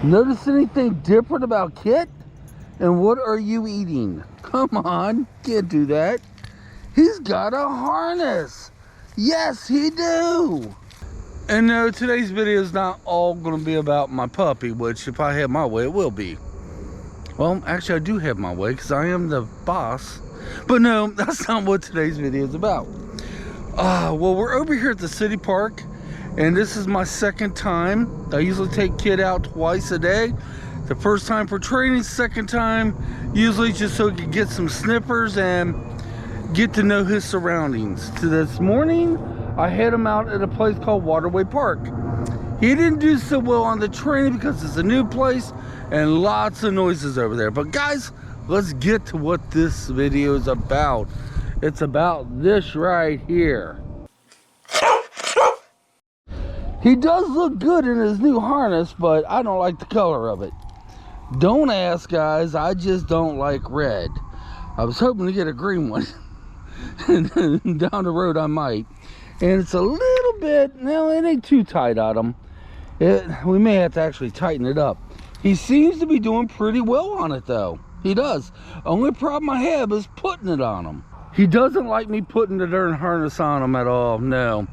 Notice anything different about Kit? And what are you eating? Come on, can't do that. He's got a harness. Yes, he do. And no, today's video is not all going to be about my puppy, which if I have my way, it will be. Well, actually, I do have my way because I am the boss. But no, that's not what today's video is about. Well, we're over here at the city park, and this is my second time. I usually take Kit out twice a day. The first time for training, second time usually just so he can get some sniffers and get to know his surroundings. So this morning, I had him out at a place called Waterway Park. He didn't do so well on the training because it's a new place and lots of noises over there. But guys, let's get to what this video is about. It's about this right here. He does look good in his new harness, but I don't like the color of it. Don't ask, guys, I just don't like red. I was hoping to get a green one. And down the road I might. And it's a little bit, no, it ain't too tight on him. We may have to actually tighten it up. He seems to be doing pretty well on it though. He does. Only problem I have is putting it on him. He doesn't like me putting the darn harness on him at all, no.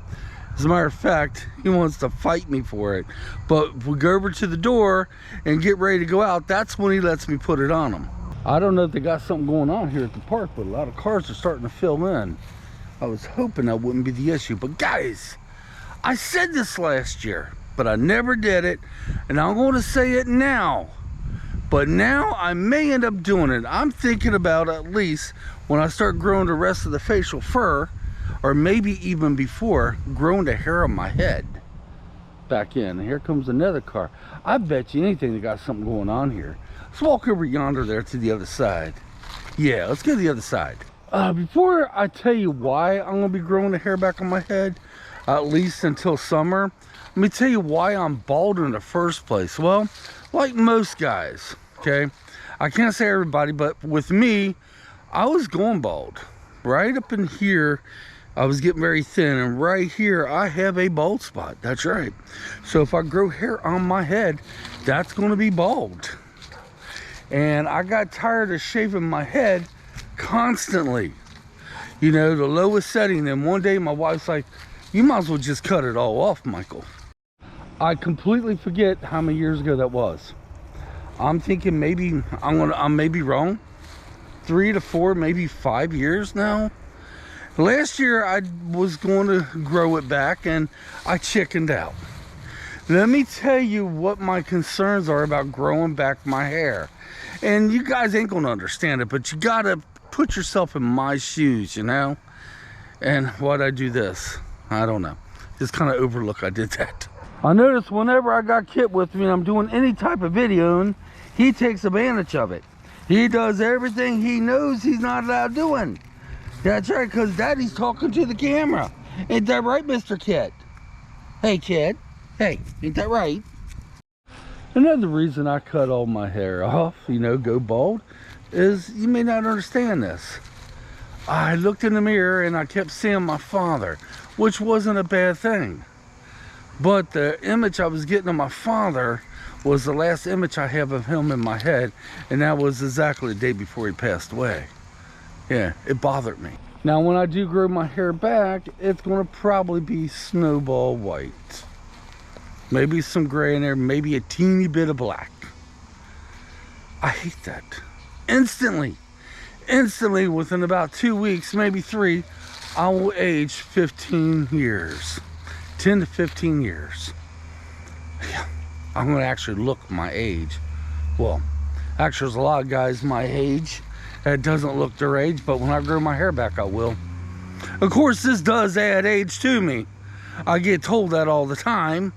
As a matter of fact, he wants to fight me for it. But if we go over to the door and get ready to go out, that's when he lets me put it on him. I don't know if they got something going on here at the park, but a lot of cars are starting to fill in. I was hoping that wouldn't be the issue. But guys, I said this last year, but I never did it. And I'm going to say it now. But now I may end up doing it. I'm thinking about at least when I start growing the rest of the facial fur, or maybe even before, growing the hair on my head back in. And here comes another car. I bet you anything they got something going on here. Let's walk over yonder there to the other side. Yeah, let's go to the other side. Before I tell you why I'm gonna be growing the hair back on my head, at least until summer, let me tell you why I'm bald in the first place. Well, like most guys, okay? I can't say everybody, but with me, I was going bald. Right up in here, I was getting very thin, and right here I have a bald spot. That's right. So if I grow hair on my head, that's going to be bald. And I got tired of shaving my head constantly, you know, the lowest setting. And one day my wife's like, you might as well just cut it all off, Michael. I completely forget how many years ago that was. I'm thinking maybe I may be wrong. 3 to 4, maybe 5 years now. Last year I was going to grow it back and I chickened out. Let me tell you what my concerns are about growing back my hair. And you guys ain't gonna understand it, but you gotta put yourself in my shoes, you know? And why'd I do this? I don't know. Just kind of overlook I did that. I notice whenever I got Kit with me and I'm doing any type of videoing, he takes advantage of it. He does everything he knows he's not allowed doing. That's right, because Daddy's talking to the camera. Ain't that right, Mr. Kit? Hey, Kit. Hey, ain't that right? Another reason I cut all my hair off, you know, go bald, is you may not understand this. I looked in the mirror and I kept seeing my father, which wasn't a bad thing. But the image I was getting of my father was the last image I have of him in my head, and that was exactly the day before he passed away. Yeah, it bothered me. Now when I do grow my hair back, it's gonna probably be snowball white. Maybe some gray in there, maybe a teeny bit of black. I hate that. Instantly within about 2 weeks, maybe 3, I will age 15 years. 10 to 15 years. Yeah. I'm going to actually look my age. Well, actually there's a lot of guys my age that doesn't look their age, but when I grow my hair back I will. Of course this does add age to me. I get told that all the time,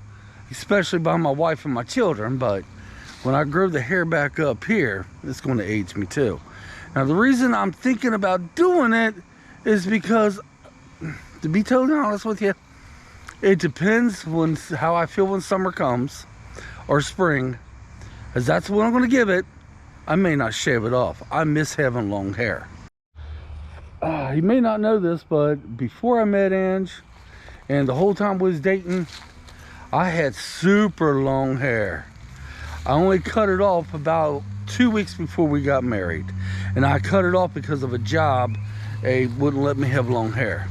especially by my wife and my children, but when I grow the hair back up here, it's going to age me too. Now the reason I'm thinking about doing it is because, to be totally honest with you, it depends how I feel when summer comes. Or spring, as that's what I'm going to give it. I may not shave it off. I miss having long hair. You may not know this, but before I met Angie, and the whole time we was dating, I had super long hair. I only cut it off about 2 weeks before we got married. And I cut it off because of a job. They wouldn't let me have long hair.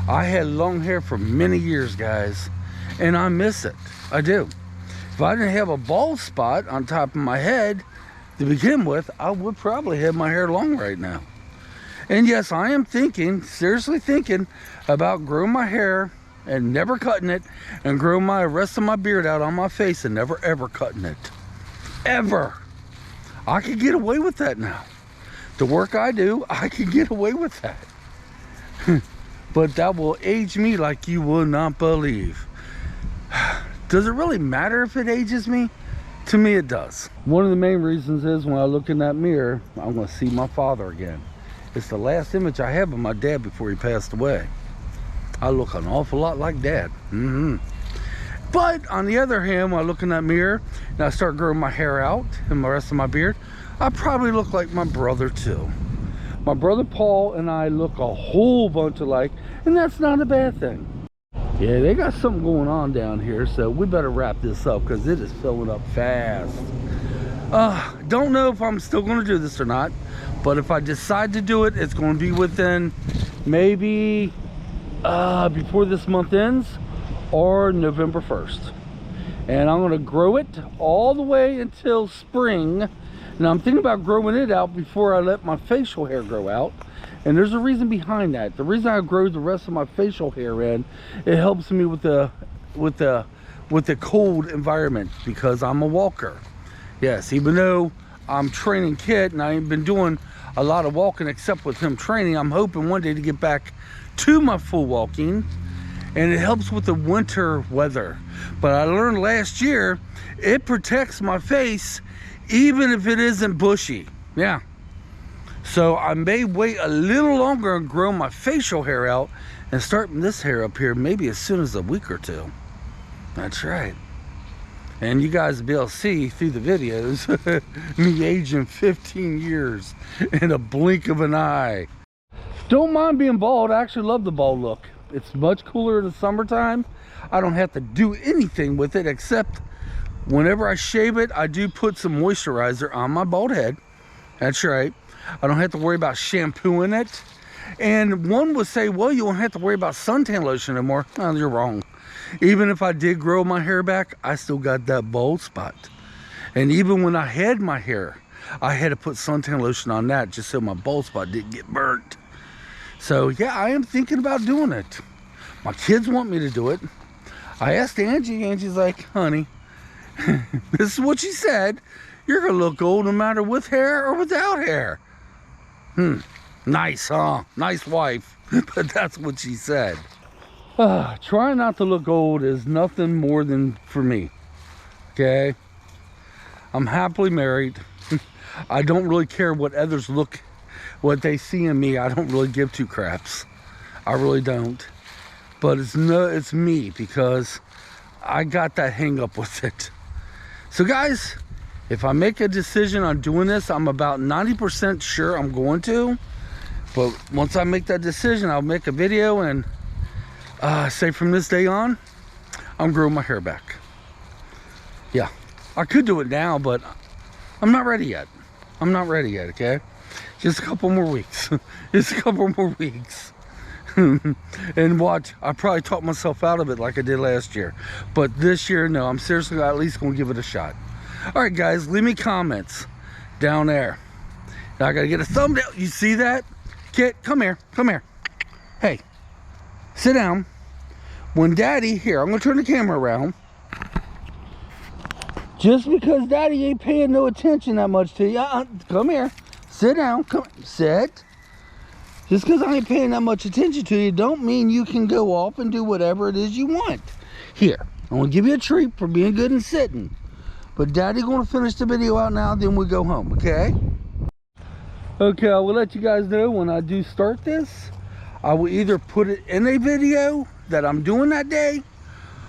I had long hair for many years, guys, and I miss it. I do. If I didn't have a bald spot on top of my head to begin with, I would probably have my hair long right now. And yes, I am thinking, seriously thinking about growing my hair and never cutting it, and growing my rest of my beard out on my face and never ever cutting it. Ever. I could get away with that now. The work I do, I can get away with that. But that will age me like you will not believe. Does it really matter if it ages me? To me, it does. One of the main reasons is when I look in that mirror, I'm going to see my father again. It's the last image I have of my dad before he passed away. I look an awful lot like Dad. But on the other hand, when I look in that mirror and I start growing my hair out and the rest of my beard, I probably look like my brother too. My brother Paul and I look a whole bunch alike, and that's not a bad thing. Yeah, they got something going on down here, so we better wrap this up because it is filling up fast. Don't know if I'm still going to do this or not, but if I decide to do it, it's going to be within maybe before this month ends or November 1st. And I'm going to grow it all the way until spring. Now I'm thinking about growing it out before I let my facial hair grow out. And there's a reason behind that. The reason I grow the rest of my facial hair in, it helps me with the cold environment because I'm a walker. Yes, even though I'm training Kit and I ain't been doing a lot of walking except with him training, I'm hoping one day to get back to my full walking. And it helps with the winter weather. But I learned last year, it protects my face even if it isn't bushy. Yeah. So I may wait a little longer and grow my facial hair out and start this hair up here maybe as soon as a week or two. That's right. And you guys will be able to see through the videos me aging 15 years in a blink of an eye. Don't mind being bald. I actually love the bald look. It's much cooler in the summertime. I don't have to do anything with it except whenever I shave it, I do put some moisturizer on my bald head. That's right. I don't have to worry about shampooing it. And one would say, well, you won't have to worry about suntan lotion anymore. No, you're wrong. Even if I did grow my hair back, I still got that bald spot. And even when I had my hair, I had to put suntan lotion on that just so my bald spot didn't get burnt. So yeah, I am thinking about doing it. My kids want me to do it. I asked Angie, Angie's like, honey, this is what she said. You're gonna look old no matter with hair or without hair. Nice, huh? Nice wife. But that's what she said. Trying not to look old is nothing more than for me. Okay? I'm happily married. I don't really care what others look, what they see in me. I don't really give two craps. I really don't. But it's me because I got that hang up with it. So guys, if I make a decision on doing this, I'm about 90% sure I'm going to. But once I make that decision, I'll make a video and say from this day on, I'm growing my hair back. Yeah, I could do it now, but I'm not ready yet. I'm not ready yet, okay? Just a couple more weeks. Just a couple more weeks. And watch, I probably talked myself out of it like I did last year. But this year, no, I'm seriously at least going to give it a shot. All right, guys, leave me comments down there. Now I got to get a thumbnail. You see that? Kit, come here. Come here. Hey, sit down. When Daddy, here, I'm going to turn the camera around. Just because Daddy ain't paying no attention that much to you, come here. Sit down. Come, sit. Just because I ain't paying that much attention to you don't mean you can go off and do whatever it is you want. Here, I'm going to give you a treat for being good and sitting. But Daddy's going to finish the video out now, then we go home, okay? Okay, I will let you guys know when I do start this. I will either put it in a video that I'm doing that day,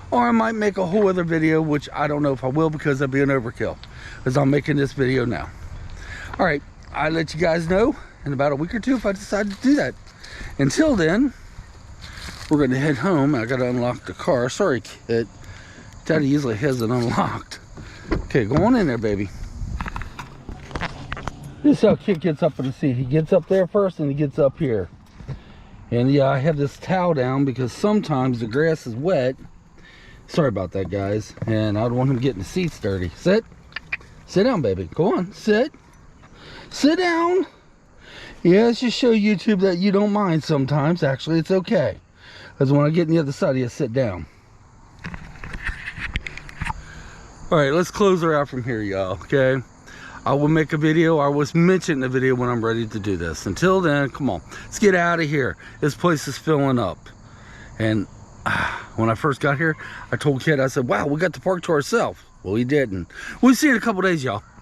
or I might make a whole other video, which I don't know if I will because that'd be an overkill, because I'm making this video now. All right, I'll let you guys know in about a week or two if I decide to do that. Until then, we're going to head home. I got to unlock the car. Sorry, kid. Daddy usually has it unlocked. Okay, go on in there, baby. This is how Kit gets up in the seat. He gets up there first and he gets up here. And yeah, I have this towel down because sometimes the grass is wet. Sorry about that, guys. And I don't want him getting the seats dirty. Sit. Sit down, baby. Go on. Sit. Sit down. Yeah, let's just show YouTube that you don't mind sometimes. Actually, it's okay. Because when I get on the other side, you sit down. Alright, let's close her out from here, y'all. Okay? I will make a video. I will mention the video when I'm ready to do this. Until then, come on. Let's get out of here. This place is filling up. And when I first got here, I told Kid, I said, wow, we got the park to ourselves. Well, we didn't. We'll see you in a couple days, y'all.